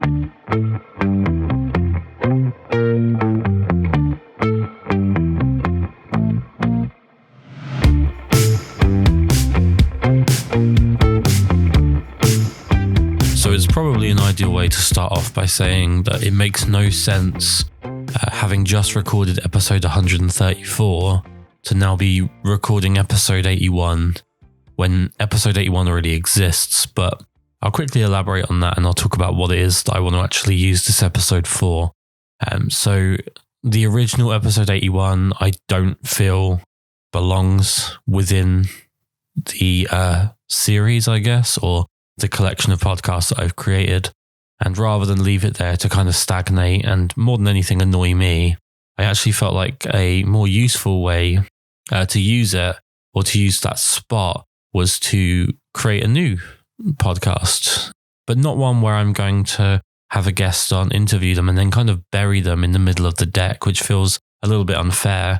So it's probably an ideal way to start off by saying that it makes no sense, having just recorded episode 134, to now be recording episode 81 when episode 81 already exists. But I'll quickly elaborate on that and I'll talk about what it is that I want to actually use this episode for. So the original episode 81, I don't feel belongs within the series, I guess, or the collection of podcasts that I've created. And rather than leave it there to kind of stagnate and more than anything annoy me, I actually felt like a more useful way to use it, or to use that spot, was to create a new podcast, but not one where I'm going to have a guest on, interview them, and then kind of bury them in the middle of the deck, which feels a little bit unfair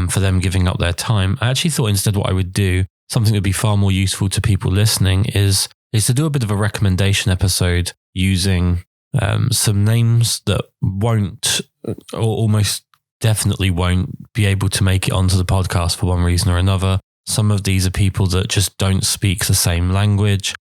for them giving up their time. I actually thought instead what I would do, something that would be far more useful to people listening, is to do a bit of a recommendation episode using some names that won't, or almost definitely won't, be able to make it onto the podcast for one reason or another. Some of these are people that just don't speak the same language.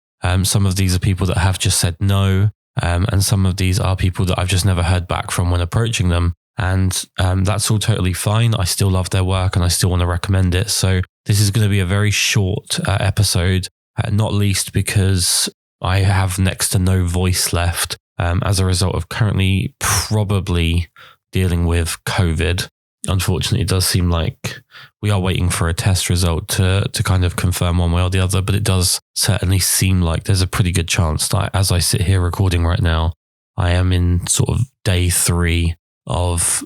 Some of these are people that have just said no. And some of these are people that I've just never heard back from when approaching them. And that's all totally fine. I still love their work and I still want to recommend it. So this is going to be a very short episode. Not least because I have next to no voice left as a result of currently probably dealing with COVID. Unfortunately, it does seem like we are waiting for a test result to kind of confirm one way or the other, but it does certainly seem like there's a pretty good chance that as I sit here recording right now, I am in sort of day 3 of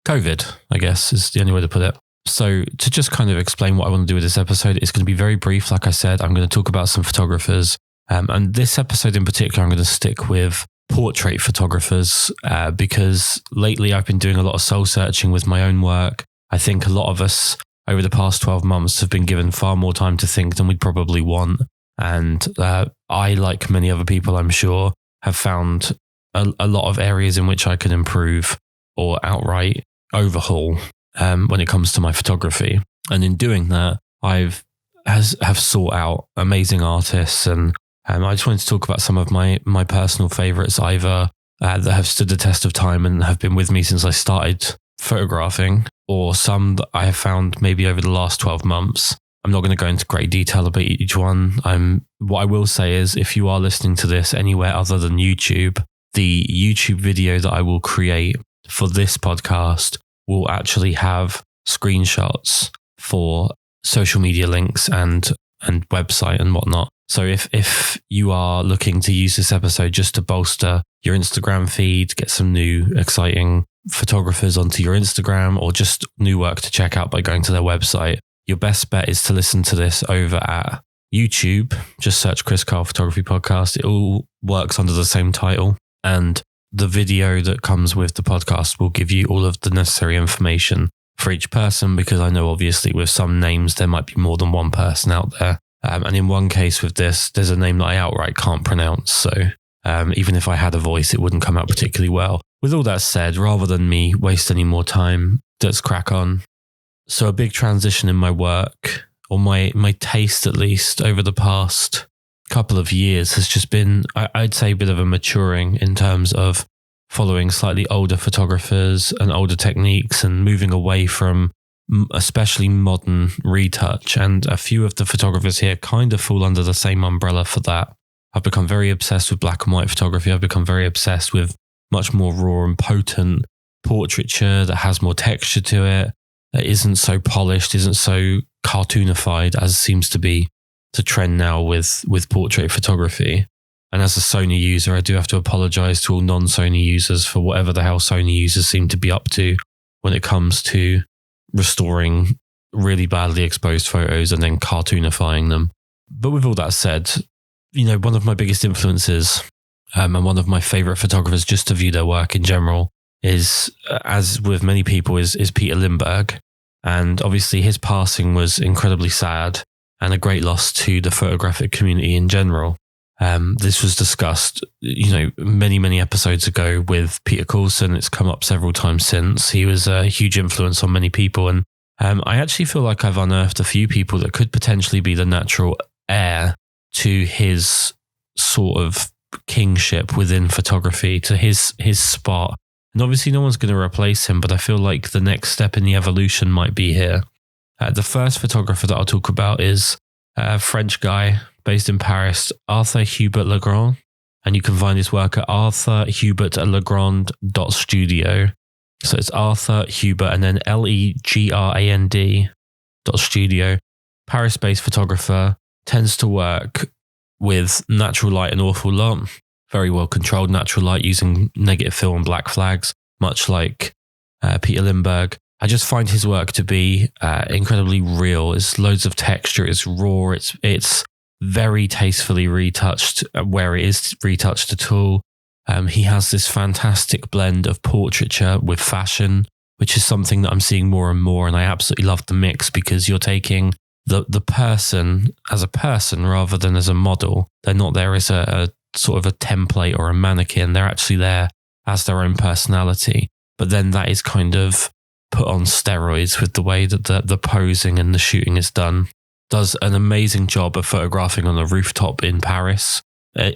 COVID, I guess is the only way to put it. So to just kind of explain what I want to do with this episode, it's going to be very brief. Like I said, I'm going to talk about some photographers. And this episode in particular, I'm going to stick with portrait photographers because lately I've been doing a lot of soul searching with my own work. I think a lot of us over the past 12 months have been given far more time to think than we'd probably want. And I, like many other people, I'm sure, have found a lot of areas in which I can improve or outright overhaul when it comes to my photography. And in doing that, have sought out amazing artists, and I just wanted to talk about some of my personal favorites, either that have stood the test of time and have been with me since I started photographing, or some that I have found maybe over the last 12 months. I'm not going to go into great detail about each one. What I will say is, if you are listening to this anywhere other than YouTube, the YouTube video that I will create for this podcast will actually have screenshots for social media links and website and whatnot. So if you are looking to use this episode just to bolster your Instagram feed, get some new exciting photographers onto your Instagram, or just new work to check out by going to their website, your best bet is to listen to this over at YouTube. Just search Kris Karl Photography Podcast. It all works under the same title. And the video that comes with the podcast will give you all of the necessary information for each person, because I know obviously with some names there might be more than one person out there. And in one case with this, there's a name that I outright can't pronounce. So even if I had a voice, it wouldn't come out particularly well. With all that said, rather than me waste any more time, let's crack on. So a big transition in my work, or my taste at least, over the past couple of years has just been, I'd say, a bit of a maturing in terms of following slightly older photographers and older techniques, and moving away from especially modern retouch. And a few of the photographers here kind of fall under the same umbrella for that. I've become very obsessed with black and white photography. I've become very obsessed with much more raw and potent portraiture that has more texture to it, that isn't so polished, isn't so cartoonified as seems to be the trend now with portrait photography. And as a Sony user, I do have to apologize to all non-Sony users for whatever the hell Sony users seem to be up to when it comes to restoring really badly exposed photos and then cartoonifying them. But with all that said, one of my biggest influences and one of my favorite photographers just to view their work in general is, as with many people, is Peter Lindbergh. And obviously his passing was incredibly sad and a great loss to the photographic community in general. This was discussed, many, many episodes ago with Peter Coulson. It's come up several times since. He was a huge influence on many people. And I actually feel like I've unearthed a few people that could potentially be the natural heir to his sort of kingship within photography, to his spot. And obviously no one's going to replace him, but I feel like the next step in the evolution might be here. The first photographer that I'll talk about is a French guy based in Paris, Arthur Hubert Legrand. And you can find his work at arthurhubertlegrand.studio. So it's Arthur Hubert and then Legrand.studio. Paris-based photographer, tends to work with natural light an awful lot. Very well controlled natural light using negative fill and black flags, much like Peter Lindbergh. I just find his work to be incredibly real. It's loads of texture. It's raw. It's very tastefully retouched where it is retouched at all. He has this fantastic blend of portraiture with fashion, which is something that I'm seeing more and more. And I absolutely love the mix because you're taking the person as a person rather than as a model. They're not there as a sort of a template or a mannequin. They're actually there as their own personality. But then that is kind of put on steroids with the way that the posing and the shooting is done. Does an amazing job of photographing on a rooftop in Paris.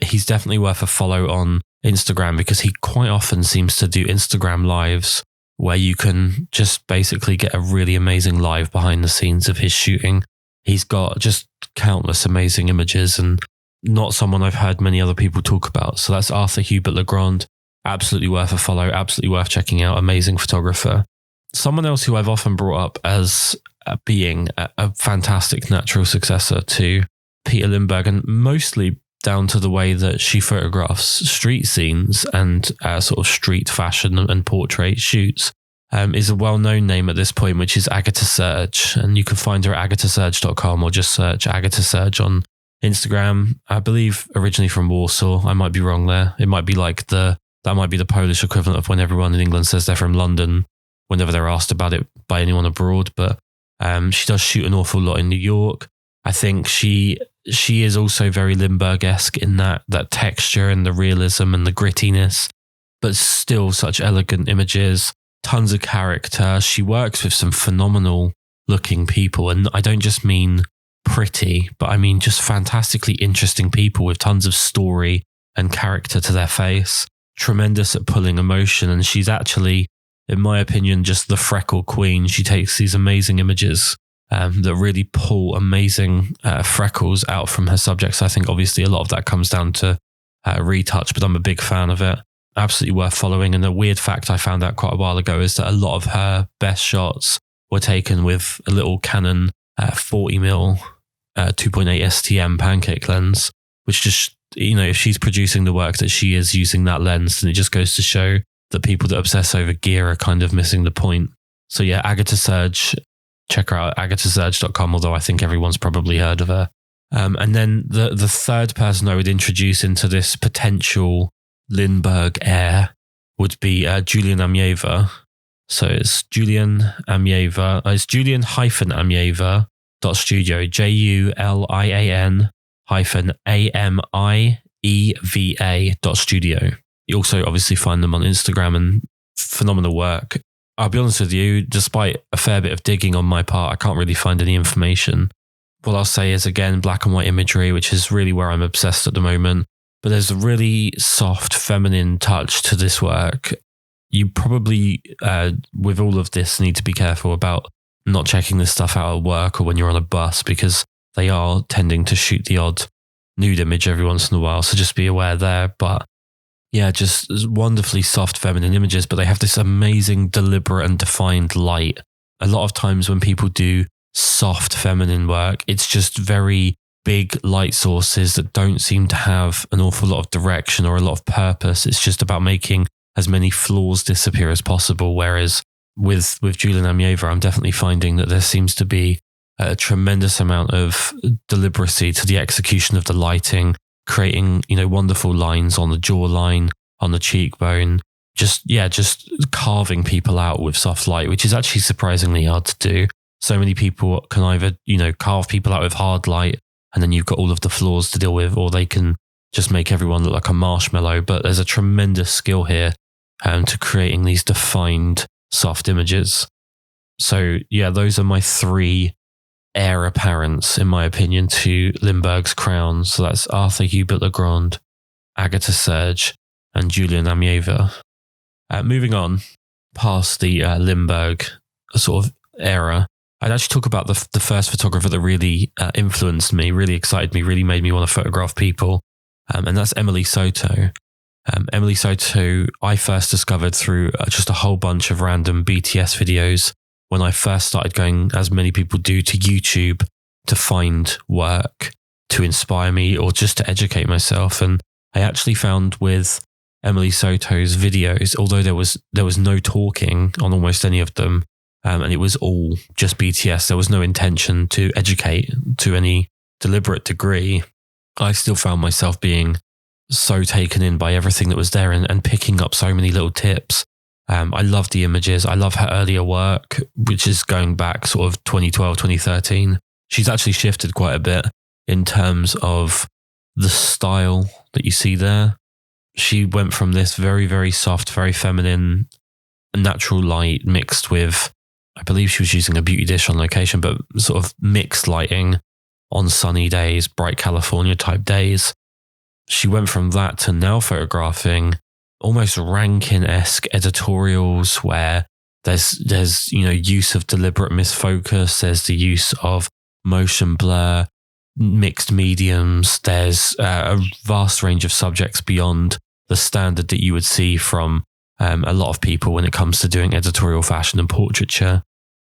He's definitely worth a follow on Instagram because he quite often seems to do Instagram lives where you can just basically get a really amazing live behind the scenes of his shooting. He's got just countless amazing images and not someone I've heard many other people talk about. So that's Arthur Hubert Legrand. Absolutely worth a follow, absolutely worth checking out. Amazing photographer. Someone else who I've often brought up as being a fantastic natural successor to Peter Lindbergh, and mostly down to the way that she photographs street scenes and sort of street fashion and portrait shoots, is a well-known name at this point, which is Agatha Serge. And you can find her at agathaserge.com or just search Agatha Serge on Instagram. I believe originally from Warsaw. I might be wrong there. It might be like that might be the Polish equivalent of when everyone in England says they're from London whenever they're asked about it by anyone abroad. But she does shoot an awful lot in New York. I think she is also very Lindbergh-esque in that texture and the realism and the grittiness, but still such elegant images, tons of character. She works with some phenomenal looking people. And I don't just mean pretty, but I mean just fantastically interesting people with tons of story and character to their face. Tremendous at pulling emotion. And she's actually, in my opinion, just the freckle queen. She takes these amazing images that really pull amazing freckles out from her subjects. I think obviously a lot of that comes down to retouch, but I'm a big fan of it. Absolutely worth following. And a weird fact I found out quite a while ago is that a lot of her best shots were taken with a little Canon 40mm 2.8 STM pancake lens, which just, if she's producing the work that she is using that lens, then it just goes to show that people that obsess over gear are kind of missing the point. So yeah, Agatha Serge, check her out at agathaserge.com, although I think everyone's probably heard of her. And then the third person I would introduce into this potential Lindbergh heir would be Julian Amieva. So it's Julian Amieva. It's Julian-Amieva.studio, Julian-Amieva.studio. You also obviously find them on Instagram and phenomenal work. I'll be honest with you, despite a fair bit of digging on my part, I can't really find any information. What I'll say is, again, black and white imagery, which is really where I'm obsessed at the moment. But there's a really soft, feminine touch to this work. You probably, with all of this, need to be careful about not checking this stuff out at work or when you're on a bus, because they are tending to shoot the odd nude image every once in a while. So just be aware there. But yeah, just wonderfully soft feminine images, but they have this amazing, deliberate and defined light. A lot of times when people do soft feminine work, it's just very big light sources that don't seem to have an awful lot of direction or a lot of purpose. It's just about making as many flaws disappear as possible. Whereas with Julian Amieva, I'm definitely finding that there seems to be a tremendous amount of deliberacy to the execution of the lighting, creating, wonderful lines on the jawline, on the cheekbone, just carving people out with soft light, which is actually surprisingly hard to do. So many people can either, carve people out with hard light and then you've got all of the flaws to deal with, or they can just make everyone look like a marshmallow. But there's a tremendous skill here to creating these defined soft images. So yeah, those are my 3 heir apparents, in my opinion, to Lindbergh's crown. So that's Arthur Hubert Legrand, Agatha Serge, and Julian Amieva. Moving on past the Lindbergh sort of era, I'd actually talk about the first photographer that really influenced me, really excited me, really made me want to photograph people, and that's Emily Soto. Emily Soto, I first discovered through just a whole bunch of random BTS videos when I first started going, as many people do, to YouTube to find work to inspire me or just to educate myself. And I actually found with Emily Soto's videos, although there was no talking on almost any of them, and it was all just BTS, there was no intention to educate to any deliberate degree, I still found myself being so taken in by everything that was there and picking up so many little tips. I love the images. I love her earlier work, which is going back sort of 2012, 2013. She's actually shifted quite a bit in terms of the style that you see there. She went from this very, very soft, very feminine, natural light mixed with, I believe she was using a beauty dish on location, but sort of mixed lighting on sunny days, bright California type days. She went from that to now photographing almost Rankin-esque editorials where there's use of deliberate misfocus, there's the use of motion blur, mixed mediums, there's a vast range of subjects beyond the standard that you would see from a lot of people when it comes to doing editorial fashion and portraiture.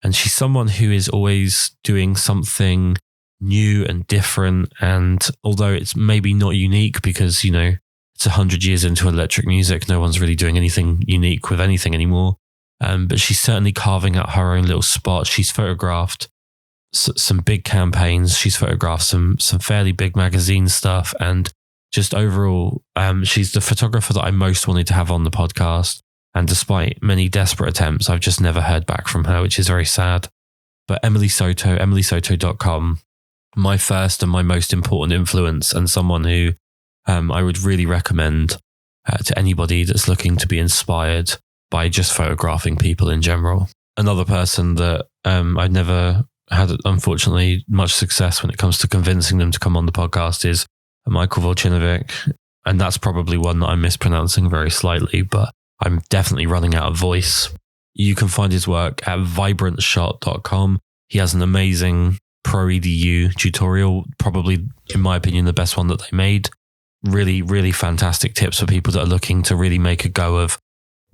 And she's someone who is always doing something new and different. And although it's maybe not unique because, it's 100 years into electric music, no one's really doing anything unique with anything anymore. But she's certainly carving out her own little spot. She's photographed some big campaigns. She's photographed some fairly big magazine stuff. And just overall, she's the photographer that I most wanted to have on the podcast. And despite many desperate attempts, I've just never heard back from her, which is very sad. But Emily Soto, emilysoto.com, my first and my most important influence, and someone who I would really recommend to anybody that's looking to be inspired by just photographing people in general. Another person that I've never had, unfortunately, much success when it comes to convincing them to come on the podcast is Michael Volchinovic. And that's probably one that I'm mispronouncing very slightly, but I'm definitely running out of voice. You can find his work at vibrantshot.com. He has an amazing Pro EDU tutorial, probably, in my opinion, the best one that they made. Really, really fantastic tips for people that are looking to really make a go of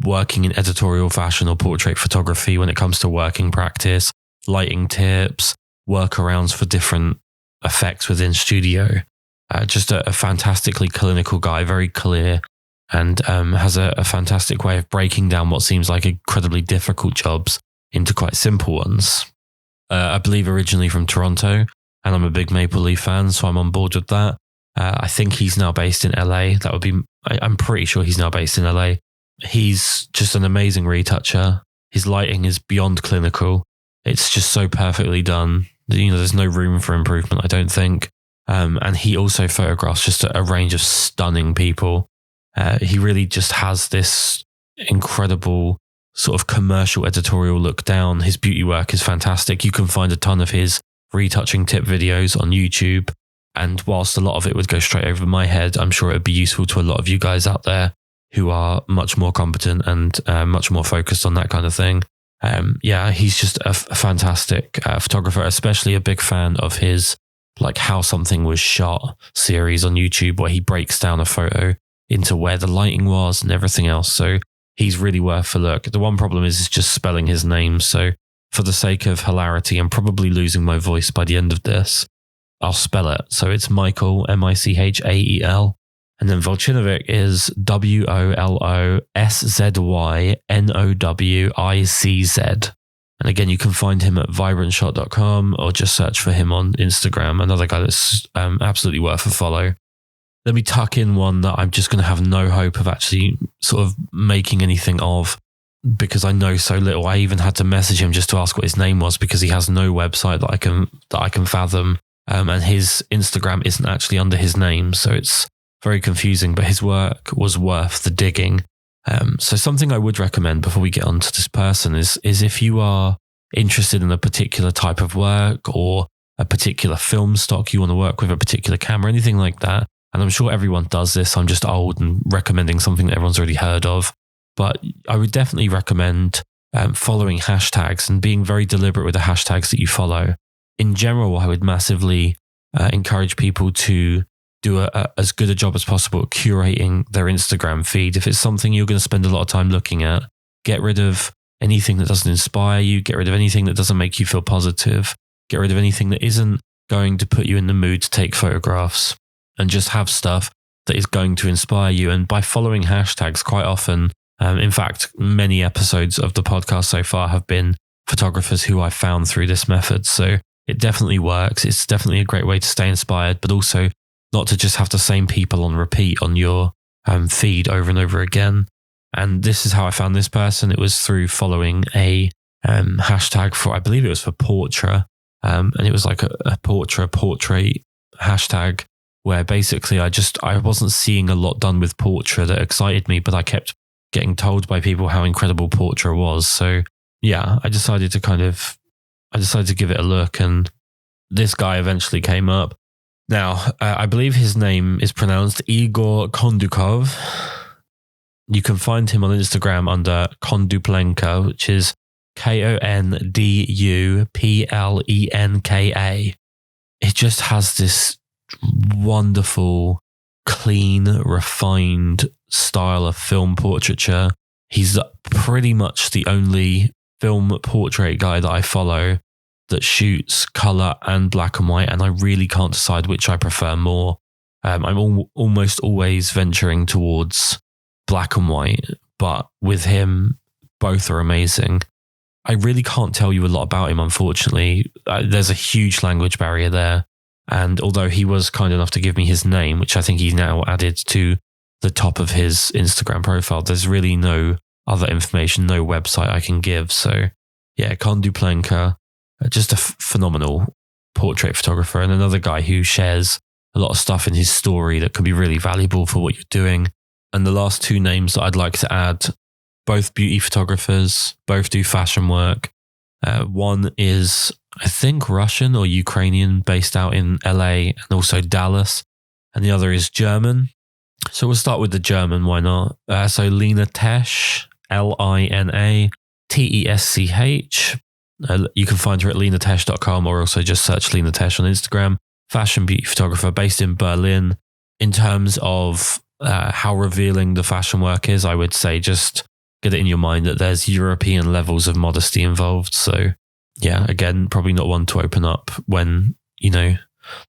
working in editorial fashion or portrait photography when it comes to working practice, lighting tips, workarounds for different effects within studio. Just a fantastically clinical guy, very clear, and has a fantastic way of breaking down what seems like incredibly difficult jobs into quite simple ones. I believe originally from Toronto, and I'm a big Maple Leaf fan, so I'm on board with that. I think he's now based in LA. I'm pretty sure he's now based in LA. He's just an amazing retoucher. His lighting is beyond clinical. It's just so perfectly done. There's no room for improvement, I don't think. And he also photographs just a range of stunning people. He really just has this incredible sort of commercial editorial look down. His beauty work is fantastic. You can find a ton of his retouching tip videos on YouTube. And whilst a lot of it would go straight over my head, I'm sure it would be useful to a lot of you guys out there who are much more competent and much more focused on that kind of thing. He's just a fantastic photographer, especially a big fan of his like How Something Was Shot series on YouTube, where he breaks down a photo into where the lighting was and everything else. So he's really worth a look. The one problem is just spelling his name. So for the sake of hilarity, I'm probably losing my voice by the end of this. I'll spell it. So it's Michael, Michael, and then Volchinovic is WOLOSZYNOWICZ. And again, you can find him at vibrantshot.com or just search for him on Instagram. Another guy that's absolutely worth a follow. Let me tuck in one that I'm just going to have no hope of actually sort of making anything of, because I know so little. I even had to message him just to ask what his name was, because he has no website that I can fathom. And his Instagram isn't actually under his name. So it's very confusing, but his work was worth the digging. So something I would recommend before we get on to this person is if you are interested in a particular type of work or a particular film stock you want to work with, a particular camera, anything like that. And I'm sure everyone does this. I'm just old and recommending something that everyone's already heard of. But I would definitely recommend following hashtags and being very deliberate with the hashtags that you follow. In general, I would massively encourage people to do as good a job as possible at curating their Instagram feed. If it's something you're going to spend a lot of time looking at, get rid of anything that doesn't inspire you, get rid of anything that doesn't make you feel positive, get rid of anything that isn't going to put you in the mood to take photographs, and just have stuff that is going to inspire you. And by following hashtags, quite often, in fact, many episodes of the podcast so far have been photographers who I found through this method. So it definitely works. It's definitely a great way to stay inspired, but also not to just have the same people on repeat on your feed over and over again. And this is how I found this person. It was through following a hashtag for, I believe it was for portrait. And it was like a portrait hashtag where basically I wasn't seeing a lot done with portrait that excited me, but I kept getting told by people how incredible portrait was. So yeah, I decided to give it a look, and this guy eventually came up. Now, I believe his name is pronounced Igor Kondukov. You can find him on Instagram under Konduplenka, which is Konduplenka. It just has this wonderful, clean, refined style of film portraiture. He's pretty much the only film portrait guy that I follow that shoots color and black and white, and I really can't decide which I prefer more. I'm almost always venturing towards black and white, but with him, both are amazing. I really can't tell you a lot about him, unfortunately. There's a huge language barrier there. And although he was kind enough to give me his name, which I think he's now added to the top of his Instagram profile, there's really no other information, no website I can give. So yeah, Konduplenka, just a phenomenal portrait photographer, and another guy who shares a lot of stuff in his story that can be really valuable for what you're doing. And the last two names that I'd like to add, both beauty photographers, both do fashion work. One is, I think, Russian or Ukrainian, based out in LA and also Dallas. And the other is German. So we'll start with the German, why not? So Lina Tesch, LinaTesch. You can find her at linatesch.com, or also just search Lina Tesch on Instagram. Fashion beauty photographer based in Berlin. In terms of how revealing the fashion work is, I would say just get it in your mind that there's European levels of modesty involved. So yeah, again, probably not one to open up when, the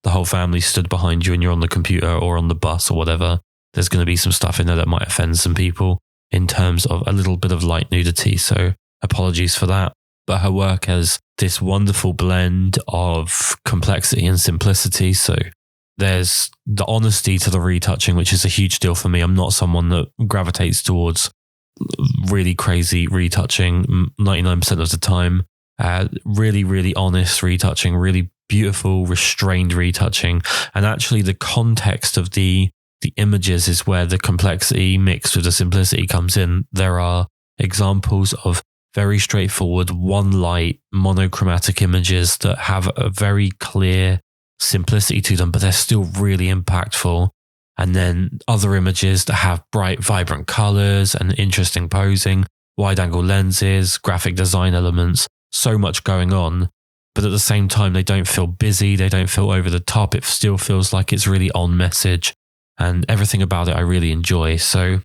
whole family stood behind you and you're on the computer or on the bus or whatever. There's going to be some stuff in there that might offend some people in terms of a little bit of light nudity. So apologies for that. But her work has this wonderful blend of complexity and simplicity. So there's the honesty to the retouching, which is a huge deal for me. I'm not someone that gravitates towards really crazy retouching 99% of the time. Really, really honest retouching, really beautiful, restrained retouching. And actually the context of the images is where the complexity mixed with the simplicity comes in. There are examples of very straightforward, one light, monochromatic images that have a very clear simplicity to them, but they're still really impactful. And then other images that have bright, vibrant colors and interesting posing, wide angle lenses, graphic design elements, so much going on. But at the same time, they don't feel busy. They don't feel over the top. It still feels like it's really on message, and everything about it I really enjoy. So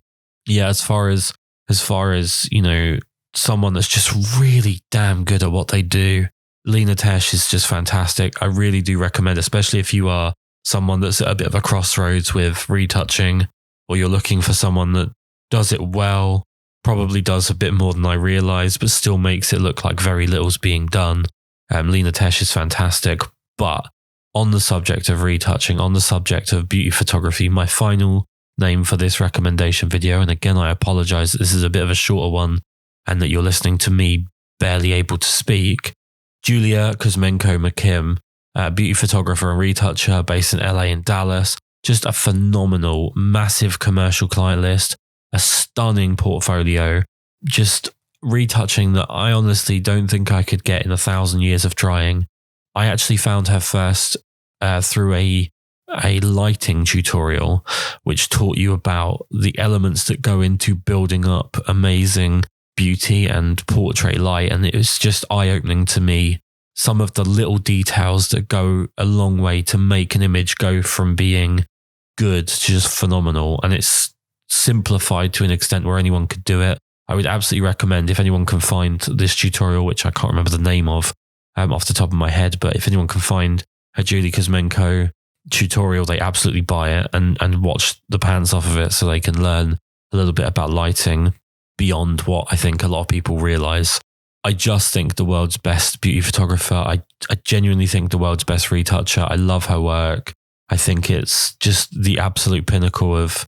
yeah, as far as someone that's just really damn good at what they do, Lina Tesch is just fantastic. I really do recommend, especially if you are someone that's at a bit of a crossroads with retouching, or you're looking for someone that does it well, probably does a bit more than I realized, but still makes it look like very little's being done. Lina Tesch is fantastic. But on the subject of retouching, on the subject of beauty photography, my final name for this recommendation video, and again, I apologize that this is a bit of a shorter one and that you're listening to me barely able to speak. Julia Kuzmenko-McKim, beauty photographer and retoucher based in LA and Dallas. just a phenomenal, massive commercial client list, a stunning portfolio, just retouching that I honestly don't think I could get in 1,000 years of trying. I actually found her first through a lighting tutorial, which taught you about the elements that go into building up amazing beauty and portrait light. And it was just eye-opening to me, some of the little details that go a long way to make an image go from being good to just phenomenal. And it's simplified to an extent where anyone could do it. I would absolutely recommend, if anyone can find this tutorial, which I can't remember the name of off the top of my head, but if anyone can find a Julie Kuzmenko tutorial, they absolutely buy it and watch the pants off of it so they can learn a little bit about lighting beyond what I think a lot of people realize. I just think the world's best beauty photographer. I genuinely think the world's best retoucher. I love her work. I think it's just the absolute pinnacle of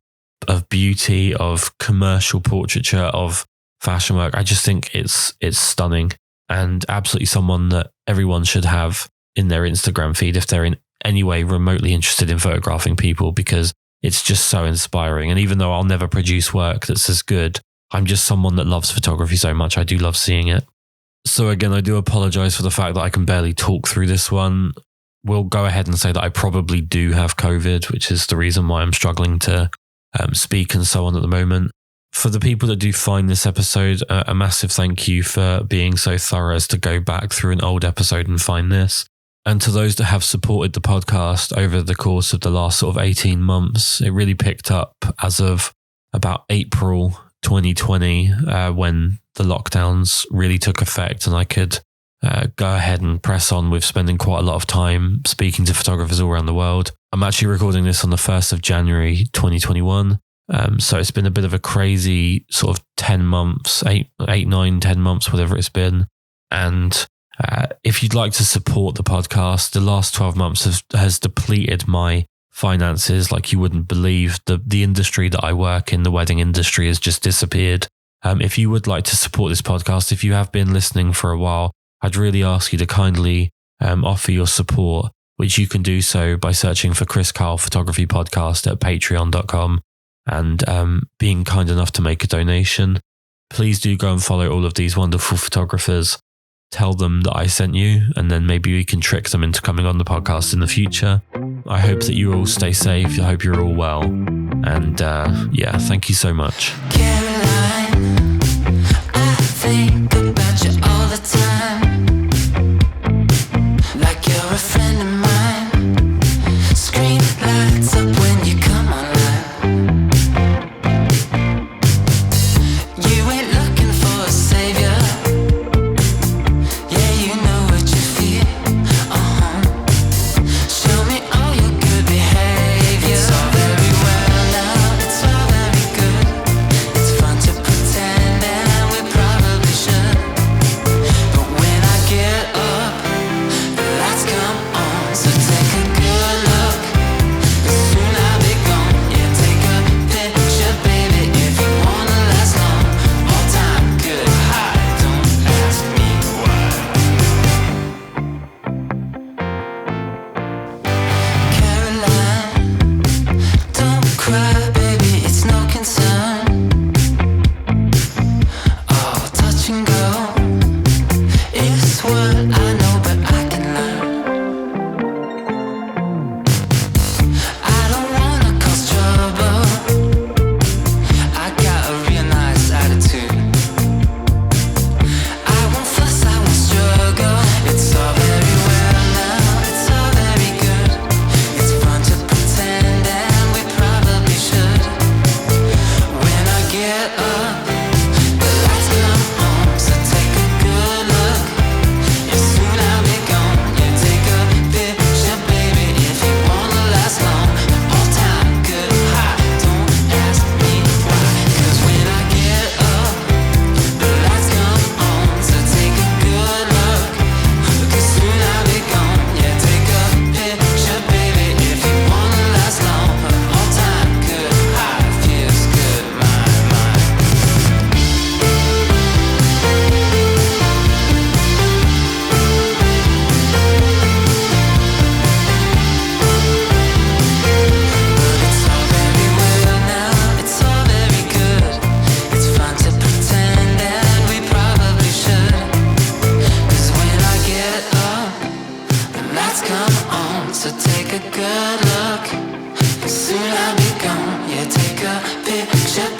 beauty, of commercial portraiture, of fashion work. I just think it's stunning and absolutely someone that everyone should have in their Instagram feed if they're in any way remotely interested in photographing people, because it's just so inspiring. And even though I'll never produce work that's as good, I'm just someone that loves photography so much. I do love seeing it. So again, I do apologize for the fact that I can barely talk through this one. We'll go ahead and say that I probably do have COVID, which is the reason why I'm struggling to speak and so on at the moment. For the people that do find this episode, a massive thank you for being so thorough as to go back through an old episode and find this. And to those that have supported the podcast over the course of the last sort of 18 months, it really picked up as of about April 2020, when the lockdowns really took effect and I could go ahead and press on with spending quite a lot of time speaking to photographers all around the world. I'm actually recording this on the 1st of January 2021. So it's been a bit of a crazy sort of 10 months, 8, 9, 10 months, whatever it's been. And if you'd like to support the podcast, the last 12 months has depleted my finances like you wouldn't believe. The industry that I work in, the wedding industry, has just disappeared. If you would like to support this podcast, if you have been listening for a while, I'd really ask you to kindly offer your support, which you can do so by searching for Kris Karl Photography Podcast at patreon.com and being kind enough to make a donation. Please do go and follow all of these wonderful photographers. Tell them that I sent you, and then maybe we can trick them into coming on the podcast in the future. I hope that you all stay safe. I hope you're all well. And yeah, thank you so much. Caroline, I think about you all the time, like you're a friend of mine. Screen lights up when you come online. You ain't looking for a savior. Yeah, you know what you feel. Show me all your good behavior. It's all very well now, it's all very good. It's a picture